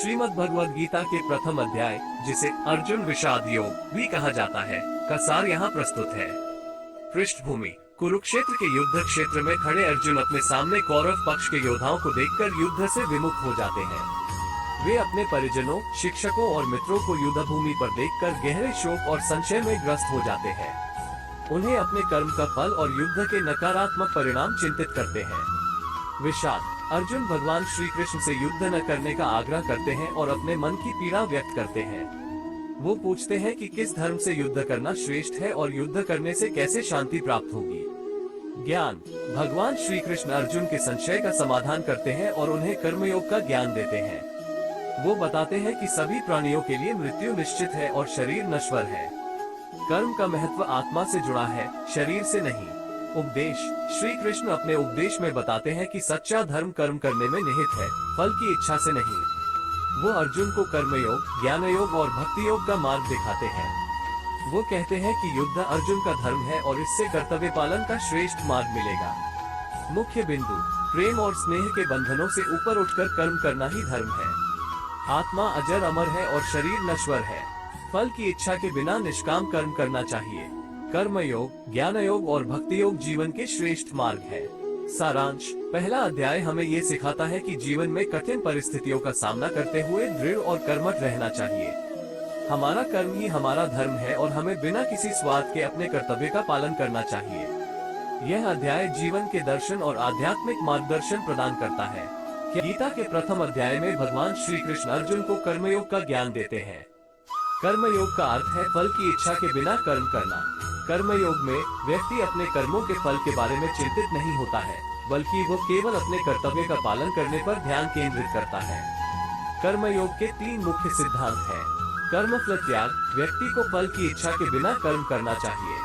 श्रीमद् भगवद गीता के प्रथम अध्याय, जिसे अर्जुन विषाद योग भी कहा जाता है, का सार यहाँ प्रस्तुत है। पृष्ठभूमि: कुरुक्षेत्र के युद्ध क्षेत्र में खड़े अर्जुन अपने सामने कौरव पक्ष के योद्धाओं को देखकर युद्ध से विमुख हो जाते हैं। वे अपने परिजनों, शिक्षकों और मित्रों को युद्ध भूमि पर देखकर गहरे शोक और संशय में ग्रस्त हो जाते हैं। उन्हें अपने कर्म का फल और युद्ध के नकारात्मक परिणाम चिंतित करते हैं। विषाद: अर्जुन भगवान श्री कृष्ण से युद्ध न करने का आग्रह करते हैं और अपने मन की पीड़ा व्यक्त करते हैं। वो पूछते हैं कि किस धर्म से युद्ध करना श्रेष्ठ है और युद्ध करने से कैसे शांति प्राप्त होगी। ज्ञान: भगवान श्री कृष्ण अर्जुन के संशय का समाधान करते हैं और उन्हें कर्मयोग का ज्ञान देते हैं। वो बताते हैं कि सभी प्राणियों के लिए मृत्यु निश्चित है और शरीर नश्वर है। कर्म का महत्व आत्मा से जुड़ा है, शरीर से नहीं। उपदेश: श्री कृष्ण अपने उपदेश में बताते हैं कि सच्चा धर्म कर्म करने में निहित है, फल की इच्छा से नहीं। वो अर्जुन को कर्मयोग, ज्ञान योग और भक्ति योग का मार्ग दिखाते हैं। वो कहते हैं कि युद्ध अर्जुन का धर्म है और इससे कर्तव्य पालन का श्रेष्ठ मार्ग मिलेगा। मुख्य बिंदु: प्रेम और स्नेह के बंधनों से ऊपर उठकर कर्म करना ही धर्म है। आत्मा अजर अमर है और शरीर नश्वर है। फल की इच्छा के बिना निष्काम कर्म करना चाहिए। कर्म योग, ज्ञान योग और भक्ति योग जीवन के श्रेष्ठ मार्ग है। सारांश: पहला अध्याय हमें ये सिखाता है कि जीवन में कठिन परिस्थितियों का सामना करते हुए दृढ़ और कर्मठ रहना चाहिए। हमारा कर्म ही हमारा धर्म है और हमें बिना किसी स्वार्थ के अपने कर्तव्य का पालन करना चाहिए। यह अध्याय जीवन के दर्शन और आध्यात्मिक मार्गदर्शन प्रदान करता है। गीता के प्रथम अध्याय में भगवान श्री कृष्ण अर्जुन को कर्मयोग का ज्ञान देते हैं। कर्मयोग का अर्थ है फल की इच्छा के बिना कर्म करना। कर्मयोग में व्यक्ति अपने कर्मों के फल के बारे में चिंतित नहीं होता है, बल्कि वो केवल अपने कर्तव्य का पालन करने पर ध्यान केंद्रित करता है। कर्मयोग के 3 मुख्य सिद्धांत हैं। कर्मफल त्याग: व्यक्ति को फल की इच्छा के बिना कर्म करना चाहिए।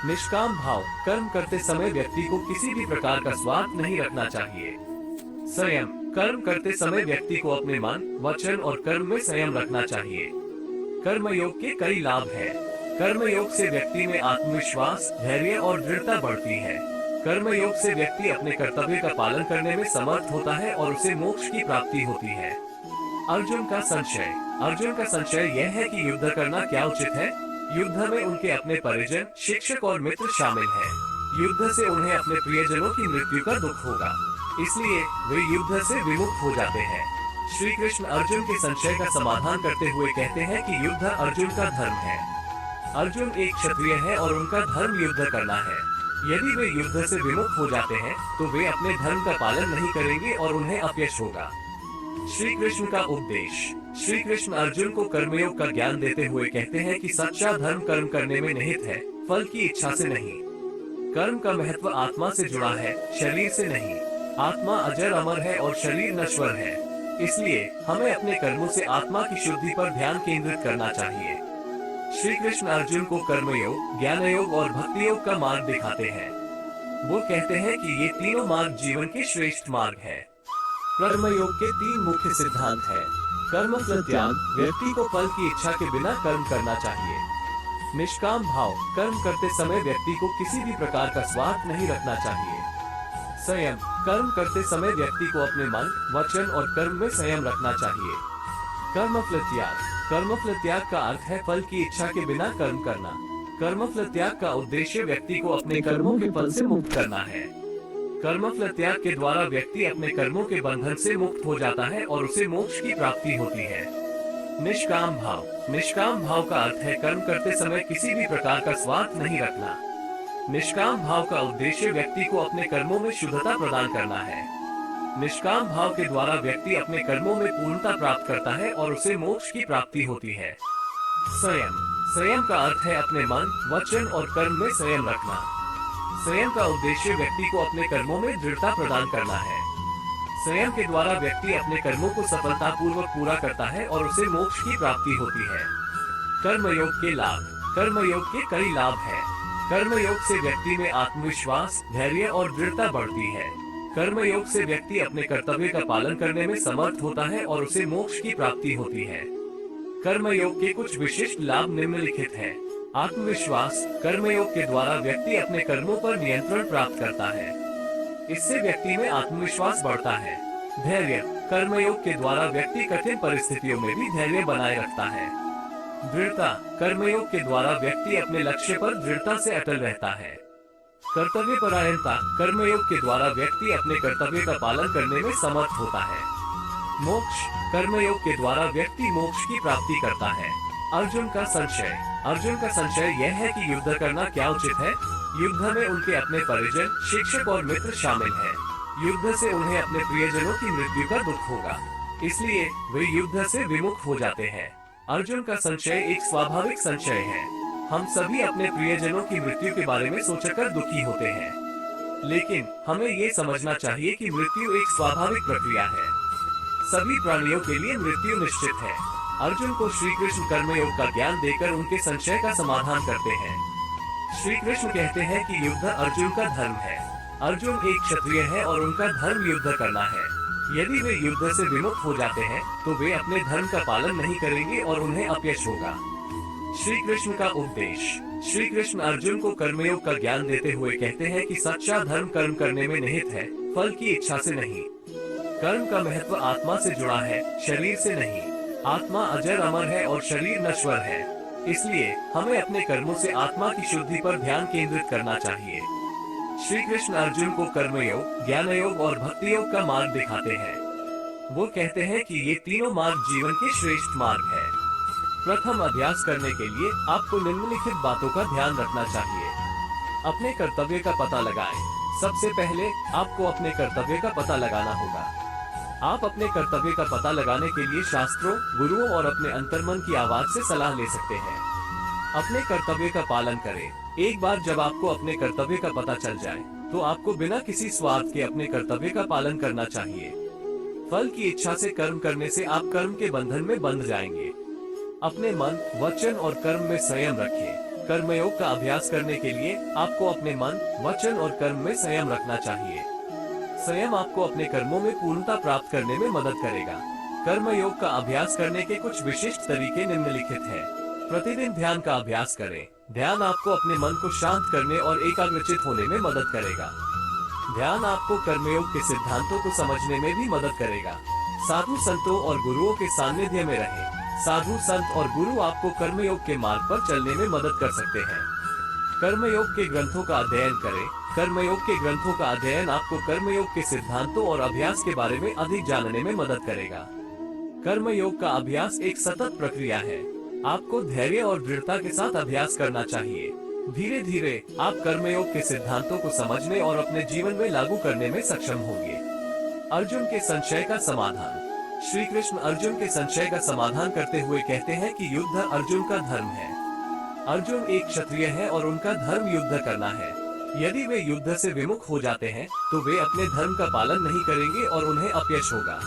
निष्काम भाव: कर्म करते समय व्यक्ति को किसी भी प्रकार का स्वार्थ नहीं रखना चाहिए। संयम: कर्म करते समय व्यक्ति को अपने मन, वचन और कर्म में संयम रखना चाहिए। कर्मयोग के कई लाभ हैं। कर्मयोग से व्यक्ति में आत्मविश्वास, धैर्य और दृढ़ता बढ़ती है। कर्मयोग से व्यक्ति अपने कर्तव्य का पालन करने में समर्थ होता है और उसे मोक्ष की प्राप्ति होती है। अर्जुन का संशय: अर्जुन का संशय यह है कि युद्ध करना क्या उचित है। युद्ध में उनके अपने परिजन, शिक्षक और मित्र शामिल हैं। युद्ध से उन्हें अपने प्रियजनों की मृत्यु का दुख होगा, इसलिए वे युद्ध से विमुख हो जाते हैं। श्री कृष्ण अर्जुन के संशय का समाधान करते हुए कहते हैं कि युद्ध अर्जुन का धर्म है। अर्जुन एक क्षत्रिय है और उनका धर्म युद्ध करना है। यदि वे युद्ध से विमुख हो जाते हैं, तो वे अपने धर्म का पालन नहीं करेंगे और उन्हें अपयश होगा। श्री कृष्ण का उपदेश: श्री कृष्ण अर्जुन को कर्मयोग का ज्ञान देते हुए कहते हैं कि सच्चा धर्म कर्म करने में निहित है, फल की इच्छा से नहीं। कर्म का महत्व आत्मा से जुड़ा है, शरीर से नहीं। आत्मा अजर अमर है और शरीर नश्वर है, इसलिए हमें अपने कर्मों से आत्मा की शुद्धि पर ध्यान केंद्रित करना चाहिए। श्री कृष्ण अर्जुन को कर्मयोग, ज्ञान योग और भक्ति योग का मार्ग दिखाते हैं। वो कहते हैं कि ये तीनों मार्ग जीवन के श्रेष्ठ मार्ग है। कर्मयोग के 3 मुख्य सिद्धांत हैं। कर्मफल त्याग: व्यक्ति को फल की इच्छा के बिना कर्म करना चाहिए। निष्काम भाव: कर्म करते समय व्यक्ति को किसी भी प्रकार का स्वार्थ नहीं रखना चाहिए। संयम: कर्म करते समय व्यक्ति को अपने मन, वचन और कर्म में संयम रखना चाहिए। कर्मफल त्याग: कर्मफल त्याग का अर्थ है फल की इच्छा के बिना कर्म करना। कर्मफल त्याग का उद्देश्य व्यक्ति को अपने कर्मों के फल से मुक्त करना है। कर्मफल त्याग के द्वारा व्यक्ति अपने कर्मों के बंधन से मुक्त हो जाता है और उसे मोक्ष की प्राप्ति होती है। निष्काम भाव: निष्काम भाव का अर्थ है कर्म करते समय किसी भी प्रकार का स्वार्थ नहीं रखना। निष्काम भाव का उद्देश्य व्यक्ति को अपने कर्मों में शुद्धता प्रदान करना है। निष्काम भाव के द्वारा व्यक्ति अपने कर्मों में पूर्णता प्राप्त करता है और उसे मोक्ष की प्राप्ति होती है। संयम: संयम का अर्थ है अपने मन, वचन और कर्म में संयम रखना। संयम का उद्देश्य व्यक्ति को अपने कर्मों में दृढ़ता प्रदान करना है। संयम के द्वारा व्यक्ति अपने कर्मों को सफलतापूर्वक पूरा करता है और उसे मोक्ष की प्राप्ति होती है। कर्मयोग के लाभ: कर्मयोग के कई लाभ हैं। कर्मयोग से व्यक्ति में आत्मविश्वास, धैर्य और दृढ़ता बढ़ती है। कर्मयोग से व्यक्ति अपने कर्तव्य का पालन करने में समर्थ होता है और उसे मोक्ष की प्राप्ति होती है। कर्मयोग के कुछ विशिष्ट लाभ निम्नलिखित हैं। आत्मविश्वास: कर्मयोग के द्वारा व्यक्ति अपने कर्मों पर नियंत्रण प्राप्त करता है। इससे व्यक्ति में आत्मविश्वास बढ़ता है। धैर्य: कर्मयोग के द्वारा व्यक्ति कठिन परिस्थितियों में भी धैर्य बनाए रखता है। दृढ़ता, कर्मयोग के द्वारा व्यक्ति अपने लक्ष्य पर दृढ़ता से अटल रहता है। कर्तव्य परायणता, कर्मयोग के द्वारा व्यक्ति अपने कर्तव्य का पालन करने में समर्थ होता है। मोक्ष, कर्मयोग के द्वारा व्यक्ति मोक्ष की प्राप्ति करता है। अर्जुन का संशय यह है कि युद्ध करना क्या उचित है। युद्ध में उनके अपने परिजन, शिक्षक और मित्र शामिल हैं। युद्ध से उन्हें अपने प्रियजनों की मृत्यु का दुख होगा, इसलिए वे युद्ध से विमुख हो जाते हैं। अर्जुन का संशय एक स्वाभाविक संशय है। हम सभी अपने प्रियजनों की मृत्यु के बारे में सोचकर दुखी होते हैं, लेकिन हमें ये समझना चाहिए कि मृत्यु एक स्वाभाविक प्रक्रिया है। सभी प्राणियों के लिए मृत्यु निश्चित है। अर्जुन को श्री कृष्ण कर्मयोग का ज्ञान देकर उनके संशय का समाधान करते हैं। श्री कृष्ण कहते हैं कि युद्ध अर्जुन का धर्म है। अर्जुन एक क्षत्रिय है और उनका धर्म युद्ध करना है। यदि वे युद्ध से विमुख हो जाते हैं तो वे अपने धर्म का पालन नहीं करेंगे और उन्हें अपयश होगा। श्री कृष्ण का उपदेश। श्री कृष्ण अर्जुन को कर्मयोग का ज्ञान देते हुए कहते हैं कि सच्चा धर्म कर्म करने में निहित है, फल की इच्छा से नहीं। कर्म का महत्व आत्मा से जुड़ा है, शरीर से नहीं। आत्मा अजर अमर है और शरीर नश्वर है, इसलिए हमें अपने कर्मों से आत्मा की शुद्धि पर ध्यान केंद्रित करना चाहिए। श्री कृष्ण अर्जुन को कर्मयोग, ज्ञान योग और भक्ति योग का मार्ग दिखाते हैं। वो कहते हैं कि ये तीनों मार्ग जीवन के श्रेष्ठ मार्ग है। प्रथम अभ्यास करने के लिए आपको निम्नलिखित बातों का ध्यान रखना चाहिए। अपने कर्तव्य का पता लगाएं। सबसे पहले आपको अपने कर्तव्य का पता लगाना होगा। आप अपने कर्तव्य का पता लगाने के लिए शास्त्रों, गुरुओं और अपने अंतर्मन की आवाज से सलाह ले सकते हैं। अपने कर्तव्य का पालन करें। एक बार जब आपको अपने कर्तव्य का पता चल जाए तो आपको बिना किसी स्वार्थ के अपने कर्तव्य का पालन करना चाहिए। फल की इच्छा से कर्म करने से आप कर्म के बंधन में बंध जाएंगे। अपने मन, वचन और कर्म में संयम रखें। कर्मयोग का अभ्यास करने के लिए आपको अपने मन, वचन और कर्म में संयम रखना चाहिए। संयम आपको अपने कर्मों में पूर्णता प्राप्त करने में मदद करेगा। कर्मयोग का अभ्यास करने के कुछ विशिष्ट तरीके निम्नलिखित हैं। प्रतिदिन ध्यान का अभ्यास करें। ध्यान आपको अपने मन को शांत करने और एकाग्रचित होने में मदद करेगा। ध्यान आपको कर्मयोग के सिद्धांतों को समझने में भी मदद करेगा। साधु संतों और गुरुओं के सानिध्य में रहें। साधु संत और गुरु आपको कर्मयोग के मार्ग पर चलने में मदद कर सकते हैं। कर्मयोग के ग्रंथों का अध्ययन करें। कर्मयोग के ग्रंथों का अध्ययन आपको कर्मयोग के सिद्धांतों और अभ्यास के बारे में अधिक जानने में मदद करेगा। कर्मयोग का अभ्यास एक सतत प्रक्रिया है। आपको धैर्य और दृढ़ता के साथ अभ्यास करना चाहिए। धीरे धीरे आप कर्मयोग के सिद्धांतों को समझने और अपने जीवन में लागू करने में सक्षम होंगे। अर्जुन के संशय का समाधान। श्री कृष्ण अर्जुन के संशय का समाधान करते हुए कहते हैं कि युद्ध अर्जुन का धर्म है। अर्जुन एक क्षत्रिय है और उनका धर्म युद्ध करना है। यदि वे युद्ध से विमुख हो जाते हैं तो वे अपने धर्म का पालन नहीं करेंगे और उन्हें अपयश होगा।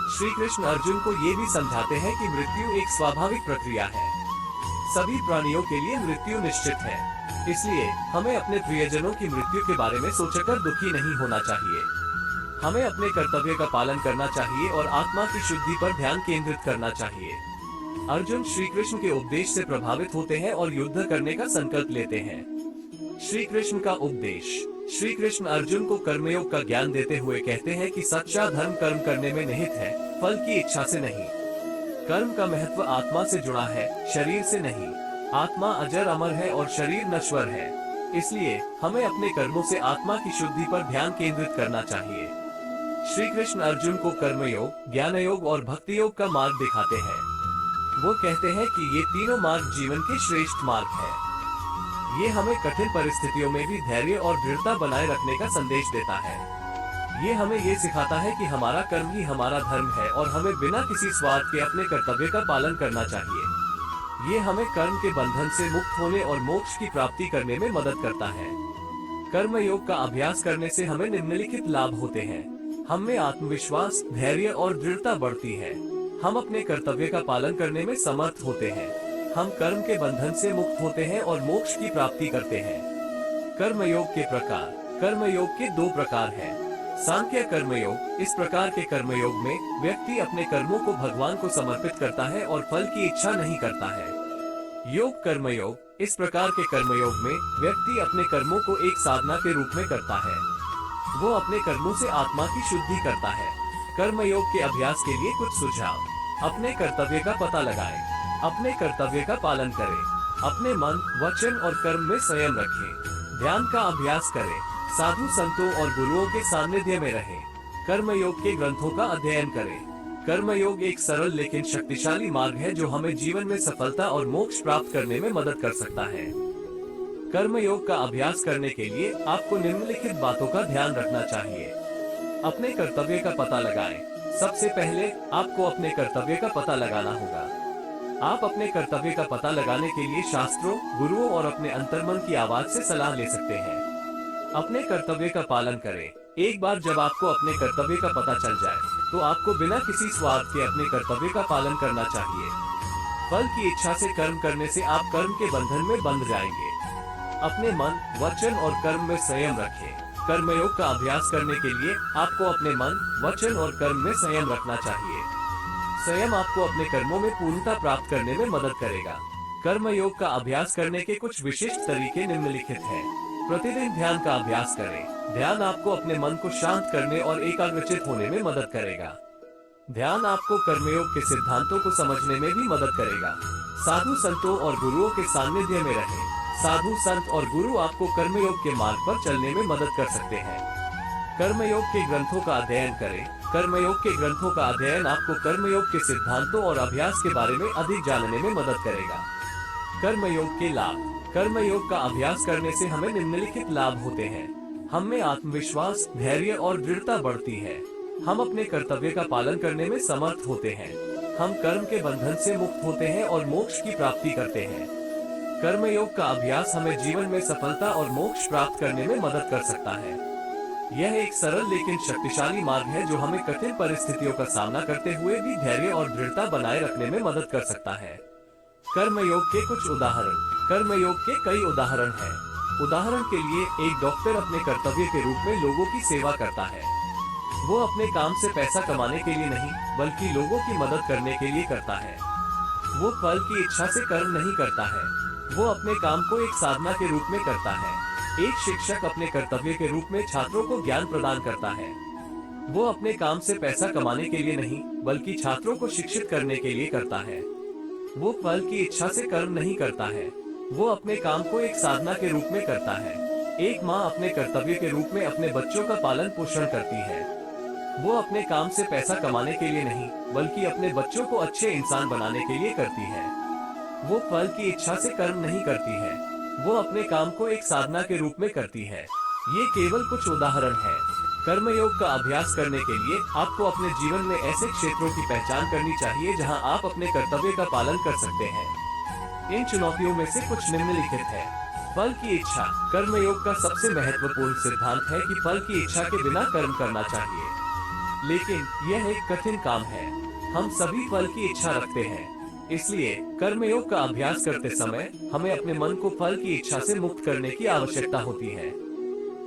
श्री कृष्ण अर्जुन को ये भी समझाते हैं कि मृत्यु एक स्वाभाविक प्रक्रिया है। सभी प्राणियों के लिए मृत्यु निश्चित है, इसलिए हमें अपने प्रियजनों की मृत्यु के बारे में सोचकर दुखी नहीं होना चाहिए। हमें अपने कर्तव्य का पालन करना चाहिए और आत्मा की शुद्धि पर ध्यान केंद्रित करना चाहिए। अर्जुन श्री कृष्ण के उपदेश से प्रभावित होते हैं और युद्ध करने का संकल्प लेते हैं। श्री कृष्ण का उपदेश। श्री कृष्ण अर्जुन को कर्मयोग का ज्ञान देते हुए कहते हैं कि सच्चा धर्म कर्म करने में निहित है, फल की इच्छा से नहीं। कर्म का महत्व आत्मा से जुड़ा है, शरीर से नहीं। आत्मा अजर अमर है और शरीर नश्वर है, इसलिए हमें अपने कर्मों से आत्मा की शुद्धि पर ध्यान केंद्रित करना चाहिए। श्री कृष्ण अर्जुन को कर्मयोग, ज्ञान योग और भक्ति योग का मार्ग दिखाते हैं। वो कहते हैं कि ये तीनों मार्ग जीवन के श्रेष्ठ मार्ग है। ये हमें कठिन परिस्थितियों में भी धैर्य और दृढ़ता बनाए रखने का संदेश देता है। ये हमें ये सिखाता है कि हमारा कर्म ही हमारा धर्म है और हमें बिना किसी स्वार्थ के अपने कर्तव्य का पालन करना चाहिए। ये हमें कर्म के बंधन से मुक्त होने और मोक्ष की प्राप्ति करने में मदद करता है। कर्म योग का अभ्यास करने से हमें निम्नलिखित लाभ होते हैं। हमें आत्मविश्वास, धैर्य और दृढ़ता बढ़ती है। हम अपने कर्तव्य का पालन करने में समर्थ होते हैं। हम कर्म के बंधन से मुक्त होते हैं और मोक्ष की प्राप्ति करते हैं। कर्मयोग के प्रकार। कर्मयोग के दो प्रकार हैं। सांख्य कर्मयोग। इस प्रकार के कर्मयोग में व्यक्ति अपने कर्मों को भगवान को समर्पित करता है और फल की इच्छा नहीं करता है। योग कर्मयोग। इस प्रकार के कर्मयोग में व्यक्ति अपने कर्मों को एक साधना के रूप में करता है। वो अपने कर्मों से आत्मा की शुद्धि करता है। कर्मयोग के अभ्यास के लिए कुछ सुझाव। अपने कर्तव्य का पता लगाएं। अपने कर्तव्य का पालन करें। अपने मन, वचन और कर्म में संयम रखें। ध्यान का अभ्यास करें। साधु संतों और गुरुओं के सानिध्य में रहें। कर्मयोग के ग्रंथों का अध्ययन करें। कर्मयोग एक सरल लेकिन शक्तिशाली मार्ग है जो हमें जीवन में सफलता और मोक्ष प्राप्त करने में मदद कर सकता है। कर्मयोग का अभ्यास करने के लिए आपको निम्नलिखित बातों का ध्यान रखना चाहिए। अपने कर्तव्य का पता लगाएं। सबसे पहले आपको अपने कर्तव्य का पता लगाना होगा। आप अपने कर्तव्य का पता लगाने के लिए शास्त्रों, गुरुओं और अपने अंतर्मन की आवाज से सलाह ले सकते हैं। अपने कर्तव्य का पालन करें। एक बार जब आपको अपने कर्तव्य का पता चल जाए, तो आपको बिना किसी स्वार्थ के अपने कर्तव्य का पालन करना चाहिए। फल की इच्छा से कर्म करने से आप कर्म के बंधन में बंध जाएंगे। अपने मन, वचन और कर्म में संयम रखें। कर्मयोग का अभ्यास करने के लिए आपको अपने मन, वचन और कर्म में संयम रखना चाहिए। संयम आपको अपने कर्मों में पूर्णता प्राप्त करने में मदद करेगा। कर्मयोग का अभ्यास करने के कुछ विशिष्ट तरीके निम्नलिखित हैं। प्रतिदिन ध्यान का अभ्यास करें। ध्यान आपको अपने मन को शांत करने और एकाग्रचित होने में मदद करेगा। ध्यान आपको कर्मयोग के सिद्धांतों को समझने में भी मदद करेगा। साधु संतों और गुरुओं के सानिध्य में रहें। साधु संत और गुरु आपको कर्मयोग के मार्ग पर चलने में मदद कर सकते हैं। कर्मयोग के ग्रंथों का अध्ययन करें। कर्मयोग के ग्रंथों का अध्ययन आपको कर्मयोग के सिद्धांतों और अभ्यास के बारे में अधिक जानने में मदद करेगा। कर्मयोग के लाभ। कर्मयोग का अभ्यास करने से हमें निम्नलिखित लाभ होते हैं। हम में आत्मविश्वास, धैर्य और दृढ़ता बढ़ती है। हम अपने कर्तव्य का पालन करने में समर्थ होते हैं। हम कर्म के बंधन से मुक्त होते हैं और मोक्ष की प्राप्ति करते हैं। कर्मयोग का अभ्यास हमें जीवन में सफलता और मोक्ष प्राप्त करने में मदद कर सकता है। यह एक सरल लेकिन शक्तिशाली मार्ग है जो हमें कठिन परिस्थितियों का सामना करते हुए भी धैर्य और दृढ़ता बनाए रखने में मदद कर सकता है। कर्मयोग के कुछ उदाहरण। कर्मयोग के कई उदाहरण हैं। उदाहरण के लिए, एक डॉक्टर अपने कर्तव्य के रूप में लोगों की सेवा करता है। वो अपने काम से पैसा कमाने के लिए नहीं, बल्कि लोगों की मदद करने के लिए करता है। वो फल की इच्छा से कर्म नहीं करता है। वो अपने काम को एक साधना के रूप में करता है। एक शिक्षक अपने कर्तव्य के रूप में छात्रों को ज्ञान प्रदान करता है। वो अपने काम से पैसा कमाने के लिए नहीं, बल्कि छात्रों को शिक्षित करने के लिए करता है। वो फल की इच्छा से कर्म नहीं करता है। वो अपने काम को एक साधना के रूप में करता है। एक माँ अपने कर्तव्य के रूप में अपने बच्चों का पालन पोषण करती है। वो अपने काम से पैसा कमाने के लिए नहीं, बल्कि अपने बच्चों को अच्छे इंसान बनाने के लिए करती है। वो फल की इच्छा से कर्म नहीं करती है। वो अपने काम को एक साधना के रूप में करती है। ये केवल कुछ उदाहरण हैं। कर्मयोग का अभ्यास करने के लिए आपको अपने जीवन में ऐसे क्षेत्रों की पहचान करनी चाहिए जहां आप अपने कर्तव्य का पालन कर सकते हैं। इन चुनौतियों में से कुछ निम्नलिखित है। फल की इच्छा। कर्मयोग का सबसे महत्वपूर्ण सिद्धांत है कि फल की इच्छा के बिना कर्म करना चाहिए। लेकिन यह एक कठिन काम है। हम सभी फल की इच्छा रखते हैं। इसलिए कर्मयोग का अभ्यास करते समय हमें अपने मन को फल की इच्छा से मुक्त करने की आवश्यकता होती है।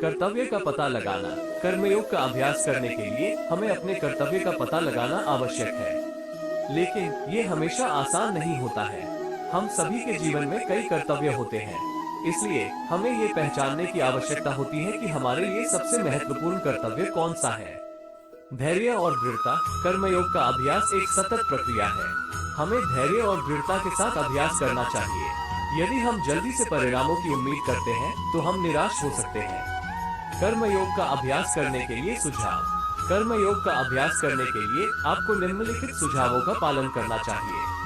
कर्तव्य का पता लगाना। कर्मयोग का अभ्यास करने के लिए हमें अपने कर्तव्य का पता लगाना आवश्यक है। लेकिन ये हमेशा आसान नहीं होता है। हम सभी के जीवन में कई कर्तव्य होते हैं। इसलिए हमें ये पहचानने की आवश्यकता होती है कि हमारे लिए सबसे महत्वपूर्ण कर्तव्य कौन सा है। धैर्य और दृढ़ता। कर्मयोग का अभ्यास एक सतत प्रक्रिया है। हमें धैर्य और दृढ़ता के साथ अभ्यास करना चाहिए। यदि हम जल्दी से परिणामों की उम्मीद करते हैं, तो हम निराश हो सकते हैं। कर्मयोग का अभ्यास करने के लिए सुझाव। कर्मयोग का अभ्यास करने के लिए आपको निम्नलिखित सुझावों का पालन करना चाहिए।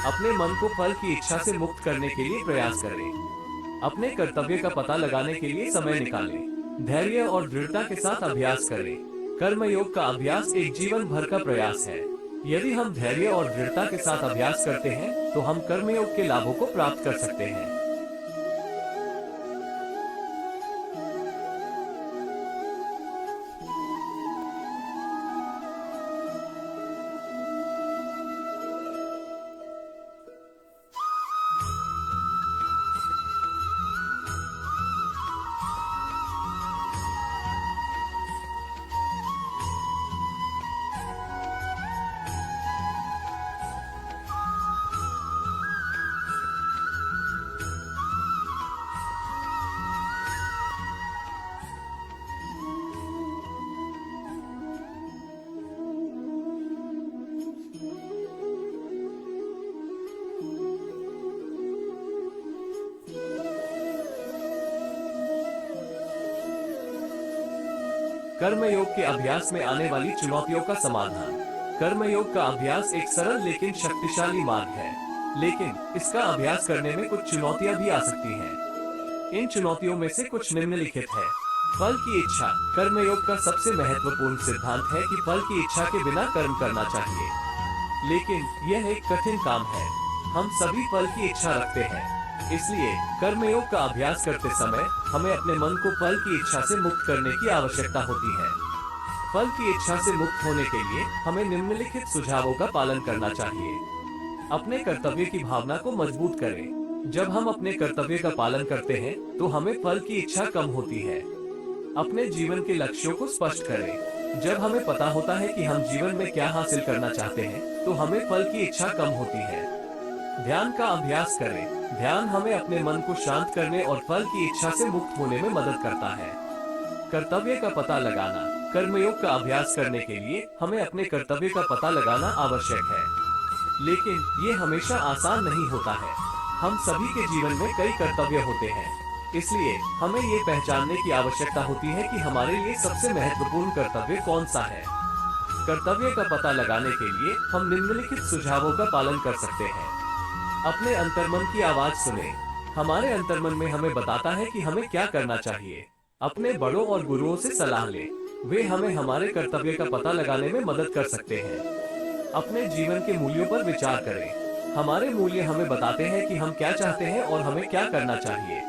अपने मन को फल की इच्छा से मुक्त करने के लिए प्रयास करें। अपने कर्तव्य का पता लगाने के लिए समय निकालें। धैर्य और दृढ़ता के साथ अभ्यास करें। कर्मयोग का अभ्यास एक जीवन भर का प्रयास है। यदि हम धैर्य और दृढ़ता के साथ अभ्यास करते हैं, तो हम कर्मयोग के लाभों को प्राप्त कर सकते हैं। कर्मयोग के अभ्यास में आने वाली चुनौतियों का समाधान। कर्मयोग का अभ्यास एक सरल लेकिन शक्तिशाली मार्ग है, लेकिन इसका अभ्यास करने में कुछ चुनौतियां भी आ सकती हैं। इन चुनौतियों में से कुछ निम्नलिखित है। फल की इच्छा। कर्मयोग का सबसे महत्वपूर्ण सिद्धांत है कि फल की इच्छा के बिना कर्म करना चाहिए, लेकिन यह एक कठिन काम है। हम सभी फल की इच्छा रखते हैं, इसलिए कर्मयोग का अभ्यास करते समय हमें अपने मन को फल की इच्छा से मुक्त करने की आवश्यकता होती है। फल की इच्छा से मुक्त होने के लिए हमें निम्नलिखित सुझावों का पालन करना चाहिए। अपने कर्तव्य की भावना को मजबूत करें। जब हम अपने कर्तव्य का पालन करते हैं तो हमें फल की इच्छा कम होती है। अपने जीवन के लक्ष्यों को स्पष्ट करें। जब हमें पता होता है कि हम जीवन में क्या हासिल करना चाहते हैं, तो हमें फल की इच्छा कम होती है। ध्यान का अभ्यास करें। ध्यान हमें अपने मन को शांत करने और फल की इच्छा से मुक्त होने में मदद करता है। कर्तव्य का पता लगाना। कर्मयोग का अभ्यास करने के लिए हमें अपने कर्तव्य का पता लगाना आवश्यक है, लेकिन ये हमेशा आसान नहीं होता है। हम सभी के जीवन में कई कर्तव्य होते हैं, इसलिए हमें ये पहचानने की आवश्यकता होती है कि हमारे लिए सबसे महत्वपूर्ण कर्तव्य कौन सा है। कर्तव्य का पता लगाने के लिए हम निम्नलिखित सुझावों का पालन कर सकते हैं। अपने अंतर्मन की आवाज सुने। हमारे अंतर्मन में हमें बताता है कि हमें क्या करना चाहिए। अपने बड़ों और गुरुओं से सलाह लें। वे हमें हमारे कर्तव्य का पता लगाने में मदद कर सकते हैं। अपने जीवन के मूल्यों पर विचार करें। हमारे मूल्य हमें बताते हैं कि हम क्या चाहते हैं और हमें क्या करना चाहिए।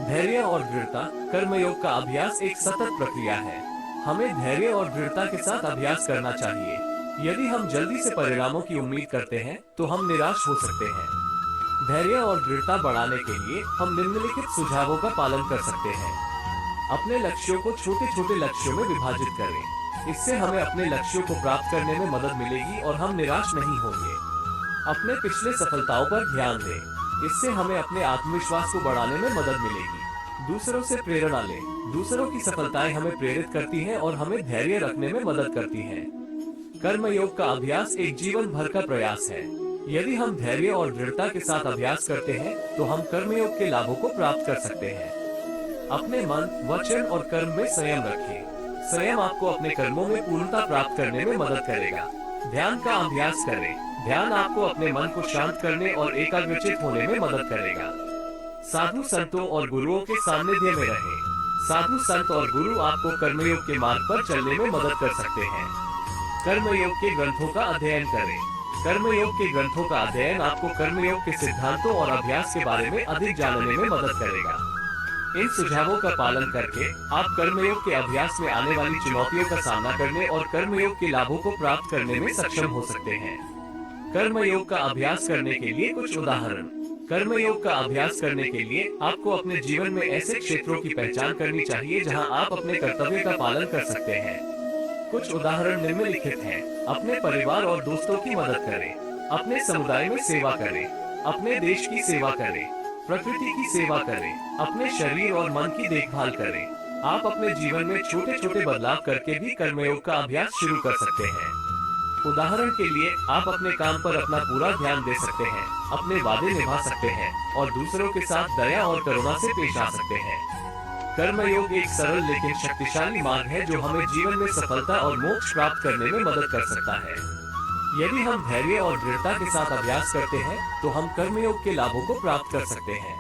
धैर्य और दृढ़ता। कर्मयोग का अभ्यास एक सतत प्रक्रिया है। हमें धैर्य और दृढ़ता के साथ अभ्यास करना चाहिए। यदि हम जल्दी से परिणामों की उम्मीद करते हैं तो हम निराश हो सकते हैं। धैर्य और दृढ़ता बढ़ाने के लिए हम निम्नलिखित सुझावों का पालन कर सकते हैं। अपने लक्ष्यों को छोटे छोटे लक्ष्यों में विभाजित करें। इससे हमें अपने लक्ष्यों को प्राप्त करने में मदद मिलेगी और हम निराश नहीं होंगे। अपने पिछले सफलताओं पर ध्यान दें। इससे हमें अपने आत्मविश्वास को बढ़ाने में मदद मिलेगी। दूसरों से प्रेरणा लें। दूसरों की सफलताएं हमें प्रेरित करती हैं और हमें धैर्य रखने में मदद करती हैं। कर्मयोग का अभ्यास एक जीवन भर का प्रयास है। यदि हम धैर्य और दृढ़ता के साथ अभ्यास करते हैं तो हम कर्मयोग के लाभों को प्राप्त कर सकते हैं। अपने मन, वचन और कर्म में संयम रखें। संयम आपको अपने कर्मों में पूर्णता प्राप्त करने में मदद करेगा। ध्यान का अभ्यास करें। ध्यान आपको अपने मन को शांत करने और एकाग्रचित होने में मदद करेगा। साधु संतों और गुरुओं के सानिध्य में रहें। साधु संत और गुरु आपको कर्मयोग के मार्ग पर चलने में मदद कर सकते हैं। कर्मयोग के ग्रंथों का अध्ययन करें। कर्मयोग के ग्रंथों का अध्ययन आपको कर्मयोग के सिद्धांतों और अभ्यास के बारे में अधिक जानने में मदद करेगा। इन सुझावों का पालन करके आप कर्मयोग के अभ्यास में आने वाली चुनौतियों का सामना करने और कर्मयोग के लाभों को प्राप्त करने में सक्षम हो सकते हैं। कर्मयोग का अभ्यास करने के लिए कुछ उदाहरण। कर्मयोग का अभ्यास करने के लिए आपको अपने जीवन में ऐसे क्षेत्रों की पहचान करनी चाहिए जहां आप अपने कर्तव्य का पालन कर सकते हैं। कुछ उदाहरण निम्नलिखित हैं। अपने परिवार और दोस्तों की मदद करें। अपने समुदाय में सेवा करें। अपने देश की सेवा करें। प्रकृति की सेवा करें। अपने शरीर और मन की देखभाल करें। आप अपने जीवन में छोटे छोटे बदलाव करके भी कर्मयोग का अभ्यास शुरू कर सकते हैं। उदाहरण के लिए आप अपने काम पर अपना पूरा ध्यान दे सकते हैं, अपने वादे निभा सकते हैं और दूसरों के साथ दया और करुणा से पेश आ सकते हैं। कर्मयोग एक सरल लेकिन शक्तिशाली मार्ग है जो हमें जीवन में सफलता और मोक्ष प्राप्त करने में मदद कर सकता है। यदि हम धैर्य और दृढ़ता के साथ अभ्यास करते हैं तो हम कर्मयोग के लाभों को प्राप्त कर सकते हैं।